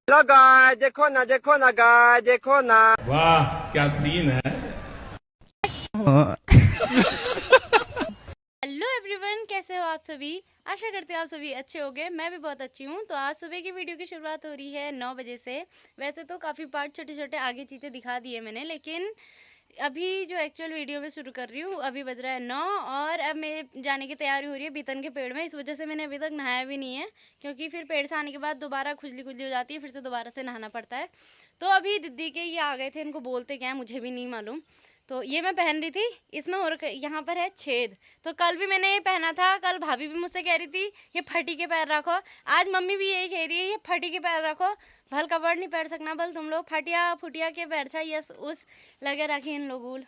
Hello guys, देखो ना guys, देखो ना। वाह क्या सीन है। हेलो एवरीवन, कैसे हो आप सभी। आशा करते हो आप सभी अच्छे होंगे। मैं भी बहुत अच्छी हूँ। तो आज सुबह की वीडियो की शुरुआत हो रही है 9 बजे से। वैसे तो काफ़ी पार्ट छोटे छोटे आगे चीज़ें दिखा दिए मैंने, लेकिन अभी जो एक्चुअल वीडियो में शुरू कर रही हूँ, अभी बज रहा है 9 और अब मेरे जाने की तैयारी हो रही है बीतन के पेड़ में। इस वजह से मैंने अभी तक नहाया भी नहीं है, क्योंकि फिर पेड़ से आने के बाद दोबारा खुजली खुजली हो जाती है, फिर से दोबारा से नहाना पड़ता है। तो अभी दीदी के ये आ गए थे, इनको बोलते क्या है मुझे भी नहीं मालूम। तो ये मैं पहन रही थी, इसमें हो रखा यहाँ पर है छेद। तो कल भी मैंने ये पहना था, कल भाभी भी मुझसे कह रही थी ये फटी के पैर रखो। आज मम्मी भी यही कह रही है ये फटी के पैर रखो। भल कपड़ नहीं पहन सकना, बल तुम लोग फटिया फुटिया के पैर छा यस उस लगे रखी इन लोगूल।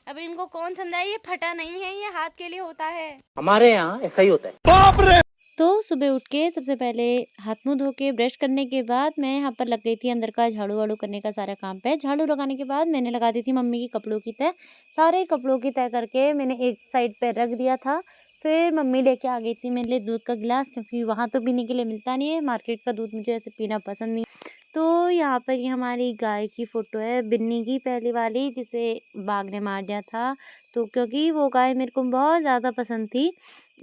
अब इनको कौन समझाए, ये फटा नहीं है, ये हाथ के लिए होता है। हमारे यहाँ ऐसा ही होता है। तो सुबह उठ के सबसे पहले हाथ मुंह धो के ब्रश करने के बाद मैं यहाँ पर लग गई थी अंदर का झाड़ू वाड़ू करने का सारा काम पे। झाड़ू लगाने के बाद मैंने लगा दी थी मम्मी की कपड़ों की तय। सारे कपड़ों की तय करके मैंने एक साइड पे रख दिया था। फिर मम्मी लेके आ गई थी मेरे लिए दूध का गिलास, क्योंकि वहाँ तो पीने के लिए मिलता नहीं है। मार्केट का दूध मुझे ऐसे पीना पसंद नहीं। तो यहाँ पर ये हमारी गाय की फ़ोटो है, बिन्नी की पहली वाली, जिसे बाघ ने मार दिया था। तो क्योंकि वो गाय मेरे को बहुत ज़्यादा पसंद थी,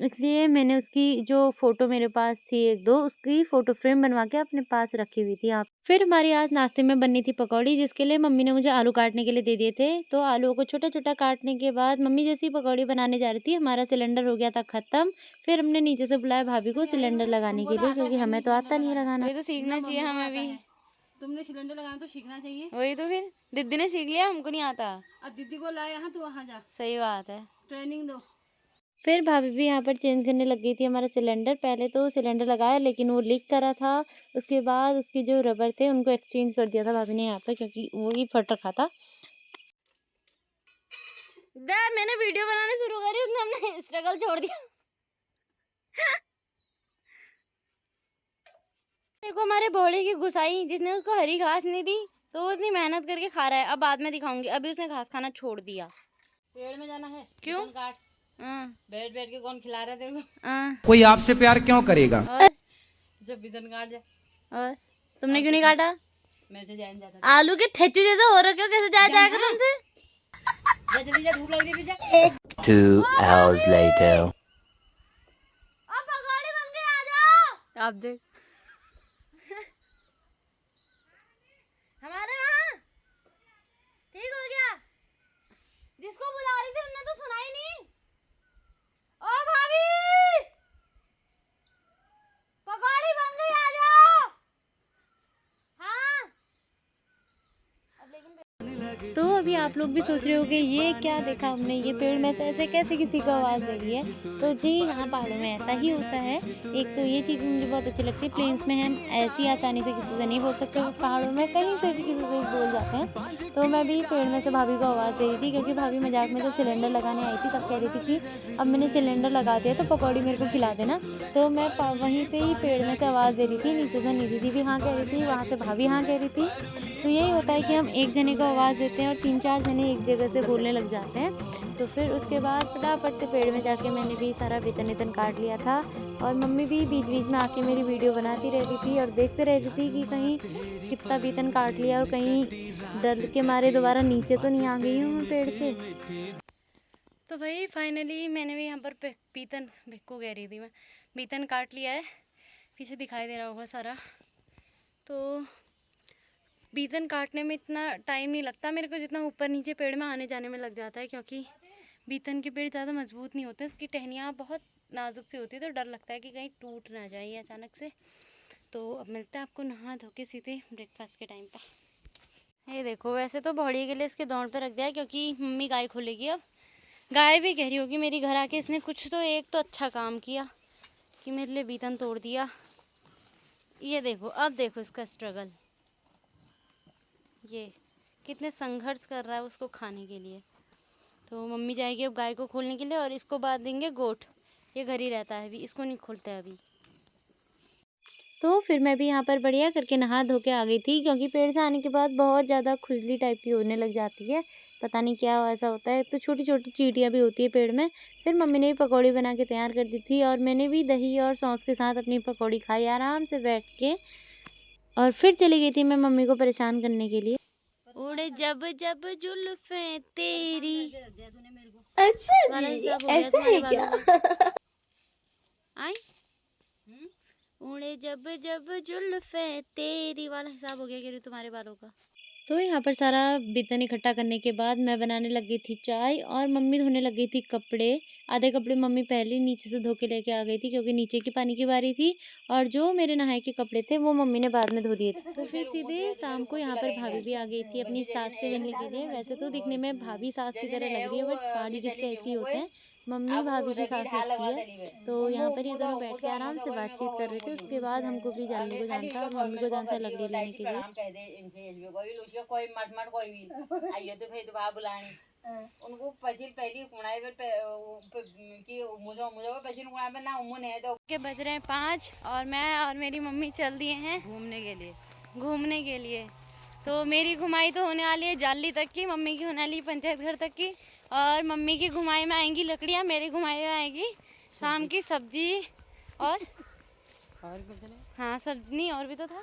इसलिए मैंने उसकी जो फ़ोटो मेरे पास थी एक दो, उसकी फ़ोटो फ्रेम बनवा के अपने पास रखी हुई थी। यहाँ फिर हमारी आज नाश्ते में बननी थी पकौड़ी, जिसके लिए मम्मी ने मुझे आलू काटने के लिए दे दिए थे। तो आलूओं को छोटा छोटा काटने के बाद मम्मी जैसी पकौड़ी बनाने जा रही थी, हमारा सिलेंडर हो गया था ख़त्म। फिर हमने नीचे से बुलाया भाभी को सिलेंडर लगाने के लिए, क्योंकि हमें तो आता नहीं लगाना। वही तो सीखना चाहिए हमें भी। तुमने सिलेंडर लगाना तो सीखना चाहिए। वही तो, फिर दीदी ने सीख लिया, हमको नहीं आता। अब दीदी को लाए यहाँ, तू वहाँ जा, सही बात है। ट्रेनिंग दो। फिर भाभी भी यहाँ पर चेंज करने लग गई थी हमारा सिलेंडर। पहले तो सिलेंडर लगाया, लेकिन वो लीक कर रहा था। उसके बाद उसके जो रबर थे उनको एक्सचेंज कर दिया था भाभी ने यहाँ पर, क्योंकि वो ही फट रखा था। मैंने वीडियो बनाने शुरू करी, उसने हमने स्ट्रगल छोड़ दिया। देखो हमारे भोले की गुसाई, जिसने उसको हरी घास नहीं दी, तो वो इतनी मेहनत करके खा रहा है। अब बाद में दिखाऊंगी, अभी उसने घास खाना छोड़ दिया। पेड़ में जाना है। क्यों? बिटन काट। बैठ बैठ के कौन खिला रहा है तेरे को? कोई आपसे प्यार क्यों करेगा? और जब बिटन काट जा। और तुमने क्यों नहीं काटा? मेरे से जान जाता। आलू के थेचू जैसा हो रखे हो, कैसे जाया जाएगा तुमसे? जा जल्दी जा, धूप लग रही है जा। 2 hours later. अब पकौड़े बन गए, आ जाओ। आप देख हमारे वहाँ ठीक हो गया। जिसको बुला रही थी उन्होंने तो सुना ही नहीं। ओ भाभी, पकौड़ी बन गई, आ जाओ। हाँ अब लेकिन तो अभी आप लोग भी सोच रहे होंगे ये क्या देखा हमने, ये पेड़ में से ऐसे कैसे किसी को आवाज़ दे रही है। तो जी यहाँ पहाड़ों में ऐसा ही होता है। एक तो ये चीज़ मुझे बहुत अच्छी लगती है, प्लेन्स में हम ऐसी आसानी से किसी से नहीं बोल सकते, वो पहाड़ों में कहीं से भी किसी से बोल जाते हैं। तो मैं भी पेड़ में से भाभी को आवाज़ दे रही थी, क्योंकि भाभी मजाक में जब सिलेंडर लगाने आई थी तब कह रही थी कि अब मैंने सिलेंडर लगा दिया तो पकौड़ी मेरे को खिला देना। तो मैं वहीं से ही पेड़ में से आवाज़ दे रही थी, नीचे से नहीं दीदी भी हाँ कह रही थी, वहाँ से भाभी हाँ कह रही थी। तो यही होता है कि हम एक जने को आवाज़ देते हैं और 3-4 जने एक जगह से बोलने लग जाते हैं। तो फिर उसके बाद फटाफट से पेड़ में जाके मैंने भी सारा बेतन काट लिया था। और मम्मी भी बीच बीच में आके मेरी वीडियो बनाती रहती थी और देखते रहती थी कि कहीं कितना बेतन काट लिया और कहीं डर के मारे दोबारा नीचे तो नहीं आ गई हूँ मैं पेड़ से। तो भाई फाइनली मैंने भी यहाँ पर पीतन भिक्कू कह रही थी मैं, बेतन काट लिया है। पीछे दिखाई दे रहा होगा सारा। तो बीतन काटने में इतना टाइम नहीं लगता मेरे को, जितना ऊपर नीचे पेड़ में आने जाने में लग जाता है, क्योंकि बीतन के पेड़ ज़्यादा मजबूत नहीं होते, इसकी टहनियाँ बहुत नाजुक सी होती है। तो डर लगता है कि कहीं टूट ना जाए अचानक से। तो अब मिलते हैं आपको नहा धो के सीधे ब्रेकफास्ट के टाइम पर। ये देखो, वैसे तो भौड़ी के लिए इसके दौड़ पर रख दिया है, क्योंकि मम्मी गाय खोलेगी। अब गाय भी कह रही होगी मेरी घर आके इसने कुछ तो एक तो अच्छा काम किया कि मेरे लिए बीतन तोड़ दिया। ये देखो, अब देखो इसका स्ट्रगल, ये कितने संघर्ष कर रहा है उसको खाने के लिए। तो मम्मी जाएगी अब गाय को खोलने के लिए, और इसको बांध देंगे गोठ। ये घर ही रहता है अभी, इसको नहीं खोलते अभी। तो फिर मैं भी यहाँ पर बढ़िया करके नहा धो के आ गई थी, क्योंकि पेड़ से आने के बाद बहुत ज़्यादा खुजली टाइप की होने लग जाती है। पता नहीं क्या ऐसा होता है। तो छोटी छोटी चींटियाँ भी होती है पेड़ में। फिर मम्मी ने भी पकौड़ी बना के तैयार कर दी थी, और मैंने भी दही और सॉस के साथ अपनी पकौड़ी खाई आराम से बैठ के। और फिर चली गई थी मैं मम्मी को परेशान करने के लिए। उड़े जब जब जुल्फे तेरी। अच्छा जी, ऐसा है क्या? आई उड़े जब जब जुल्फे तेरी वाला हिसाब हो गया कह रही तुम्हारे बालों का। तो यहाँ पर सारा बर्तन इकट्ठा करने के बाद मैं बनाने लग गई थी चाय और मम्मी धोने लग गई थी कपड़े। आधे कपड़े मम्मी पहले ही नीचे से धो के लेके आ गई थी क्योंकि नीचे की पानी की बारी थी, और जो मेरे नहाए के कपड़े थे वो मम्मी ने बाद में धो दिए थे। तो फिर सीधे शाम को यहाँ पर भाभी भी आ गई थी अपनी सास से मिलने के लिए। वैसे तो दिखने में भाभी सास की तरह लग रही है, बट पहाड़ी रिश्ते ऐसे ही होते हैं, मम्मी भाभी की सास लगती है। तो यहाँ पर ये दोनों बैठ के आराम से बातचीत कर रहे थे। उसके बाद हमको भी जानने को जानता और मम्मी को जानता लकड़ी लेने के लिए। उनको पचिल पहली कुणाई की मुझे पचिल कुणाई में ना उम्र है तो के बज रहे हैं 5 और मैं और मेरी मम्मी चल दिए हैं घूमने के लिए। तो मेरी घुमाई तो होने वाली है जाली तक की, मम्मी की होने वाली पंचायत घर तक की, और मम्मी की घुमाई में आएंगी लकड़ियाँ, मेरी घुमाई में आएगी शाम की सब्जी और कुछ नहीं। हाँ सब्जी नहीं, और भी तो था,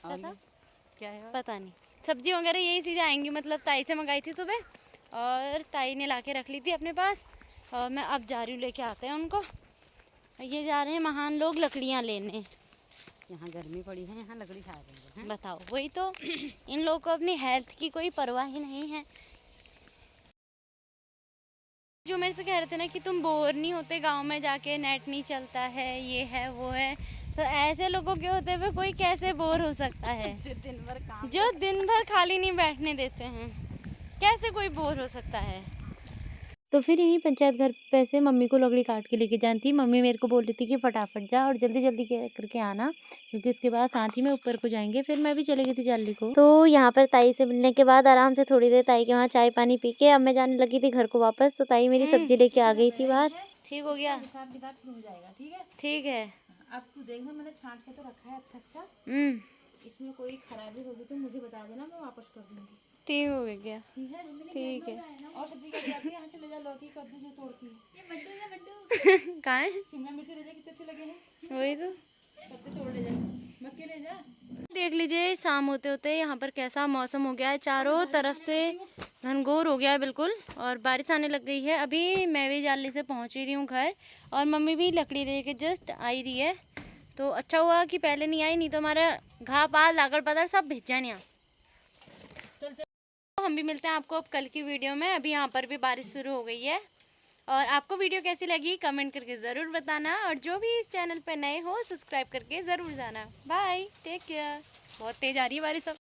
क्या है पता नहीं, सब्जी वगैरह यही चीज़ें आएंगी। मतलब ताई से मंगाई थी सुबह और ताई ने लाके रख ली थी अपने पास, और मैं अब जा रही हूँ लेके आते हैं उनको। ये जा रहे हैं महान लोग लकड़ियाँ लेने। यहाँ गर्मी पड़ी है, यहाँ लकड़ी खा रहे हैं। बताओ, वही तो इन लोगों को अपनी हेल्थ की कोई परवाह ही नहीं है। जो मेरे से कह रहे थे ना कि तुम बोर नहीं होते गांव में जाके, नेट नहीं चलता है, ये है वो है, तो ऐसे लोगों के होते हुए कोई कैसे बोर हो सकता है? जो दिन भर खाली नहीं बैठने देते हैं, कैसे कोई बोर हो सकता है? तो फिर यहीं पंचायत घर पे से मम्मी को लकड़ी काट के लेके जानी थी। मम्मी मेरे को बोल रही थी कि फटाफट जा और जल्दी जल्दी करके आना, क्योंकि उसके बाद साथ ही में ऊपर को जाएंगे। फिर मैं भी चली गई थी जाली को। तो यहाँ पर ताई से मिलने के बाद आराम से थोड़ी देर ताई के वहाँ चाय पानी पी के अब मैं जाने लगी थी घर को वापस। तो ताई मेरी सब्जी लेके आ गई थी बाहर। ठीक हो गया? ठीक है। अब तू देखना, मैंने छांट के तो रखा है अच्छा। इसमें कोई खराबी होगी तो मुझे बता देना, मैं वापस कर दूंगी। ठीक हो गया? ठीक है। और सब्जी कैसी आती है? यहाँ से ले जा, लौकी कद्दू जो तोड़ती है। ये बड्डू कहाँ है? शिमला मिर्च ले जा, कितने अच्छे लगे हैं। वही तो, पत्ते तोड़ ले जा, मक्के ले जा। देख लीजिए शाम होते होते यहाँ पर कैसा मौसम हो गया है, चारों तरफ से घनघोर हो गया है बिल्कुल, और बारिश आने लग गई है। अभी मैं भी जाली से पहुँच रही हूँ घर, और मम्मी भी लकड़ी लेके जस्ट आई रही है। तो अच्छा हुआ कि पहले नहीं आई, नहीं तो हमारा घा पाल लागड़ पदर सब भिज जाए। तो हम भी मिलते हैं आपको अब कल की वीडियो में। अभी यहाँ पर भी बारिश शुरू हो गई है। और आपको वीडियो कैसी लगी कमेंट करके ज़रूर बताना, और जो भी इस चैनल पर नए हो सब्सक्राइब करके ज़रूर जाना। Bye, take care. बहुत तेज़ आ रही है बारिश अब।